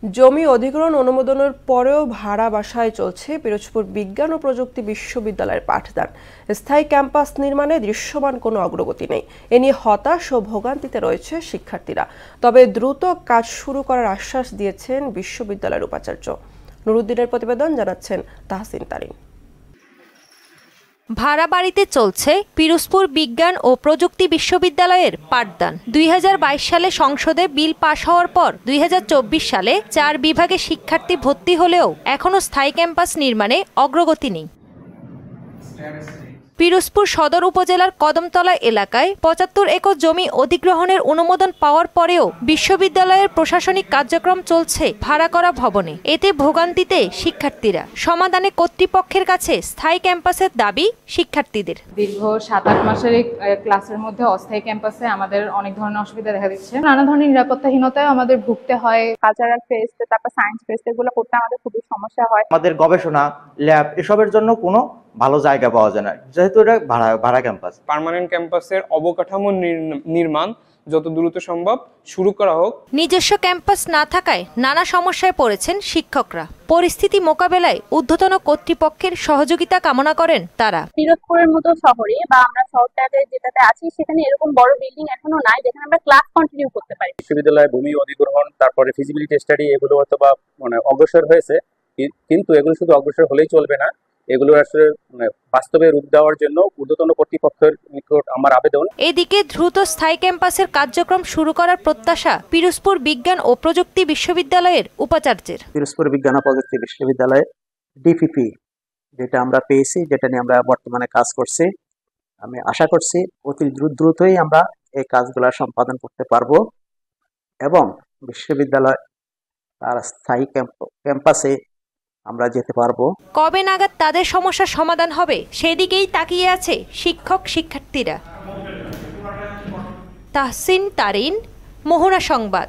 জমি অধিগ্রহণ অনুমোদনের পরেও ভাড়া বাসায় চলছে পিরোজপুর বিজ্ঞান ও প্রযুক্তি বিশ্ববিদ্যালয়ের পাঠদান। স্থায়ী ক্যাম্পাস নির্মাণে দৃশ্যমান কোনো অগ্রগতি নেই। এ নিয়ে হতাশ ও ভোগান্তিতে রয়েছে শিক্ষার্থীরা। তবে দ্রুত কাজ শুরু করার আশ্বাস দিয়েছেন বিশ্ববিদ্যালয়ের উপাচার্য। নুরুদ্দিনের প্রতিবেদন, জানাচ্ছেন তাহসিন তারিন। ভাড়া বাড়িতে চলছে পিরোজপুর বিজ্ঞান ও প্রযুক্তি বিশ্ববিদ্যালয়ের পাঠদান। 2022 সালে সংসদে বিল পাশ হওয়ার পর 2024 সালে 4 বিভাগে শিক্ষার্থী ভর্তি হলেও এখনো স্থায়ী ক্যাম্পাস নির্মাণে অগ্রগতি নেই। পিরোজপুর সদর উপজেলার কদমতলা এলাকায় 75 একর জমি অধিগ্রহণের অনুমোদন পাওয়ার পরেও বিশ্ববিদ্যালয়ের প্রশাসনিক কার্যক্রম চলছে ভাড়া করা ভবনে। এতে ভোগান্তিতে শিক্ষার্থীরা। সমাধানে কর্তৃপক্ষের কাছে স্থায়ী ক্যাম্পাসের দাবি শিক্ষার্থীদের। দীর্ঘ 7-8 মাসের ক্লাসের মধ্যে অস্থায়ী ক্যাম্পাসে আমাদের অনেক ধরনের অসুবিধা দেখা দিচ্ছে। নানা ধরনের নিরাপত্তাহীনতায় আমাদের ভুগতে হয়। কালচারাল ফেস্ট, তারপর সায়েন্স ফেস্ট, এগুলো করতে আমাদের খুবই সমস্যা হয়। আমাদের গবেষণা ল্যাব এসবের জন্য কোনো ভালো জায়গা পাওয়া যায় না, যেহেতু এটা ভাড়া ক্যাম্পাস। পার্মানেন্ট ক্যাম্পাসের অবকাঠামো নির্মাণ যত দ্রুত সম্ভব শুরু করা হোক। নিজস্ব ক্যাম্পাস না থাকায় নানা সমস্যায় পড়েছেন শিক্ষকরা। পরিস্থিতি মোকাবেলায় ঊর্ধ্বতন কর্তৃপক্ষের সহযোগিতা কামনা করেন তারা। পিরোজপুরের মতো শহরে বা আমরা শহরটাতে যেটাতে আছি সেখানে এরকম বড় বিল্ডিং এখনো নাই যেখানে আমরা ক্লাস কন্টিনিউ করতে পারি। বিশ্ববিদ্যালয়ে ভূমি অধিগ্রহণ, তারপরে ফিজিবিলিটি স্টাডি, এগুলো হয়তো বা অগ্রসর হয়েছে, কিন্তু এগুলো শুধু অগ্রসর হলেই চলবে না। এগুলো আসলে বাস্তবে রূপ দেওয়ার জন্য ঊর্ধ্বতন কর্তৃপক্ষের নিকট আমার আবেদন। এদিকে দ্রুত স্থায়ী ক্যাম্পাসের কার্যক্রম শুরু করার প্রত্যাশা পিরোজপুর বিজ্ঞান ও প্রযুক্তি বিশ্ববিদ্যালয়ের উপাচার্যের। পিরোজপুর বিজ্ঞান ও প্রযুক্তি বিশ্ববিদ্যালয়ে ডিপিপি যেটা আমরা পেয়েছি, যেটা নিয়ে আমরা বর্তমানে কাজ করছি, আমি আশা করছি অতি দ্রুতই আমরা এই কাজগুলো সম্পাদন করতে পারবো এবং বিশ্ববিদ্যালয় তার স্থায়ী ক্যাম্পাসে আমরা যেতে পারবো। কবে নাগাদ তাদের সমস্যার সমাধান হবে সেদিকেই তাকিয়ে আছে শিক্ষক শিক্ষার্থীরা। তাহসিন তারিন, মোহনা সংবাদ।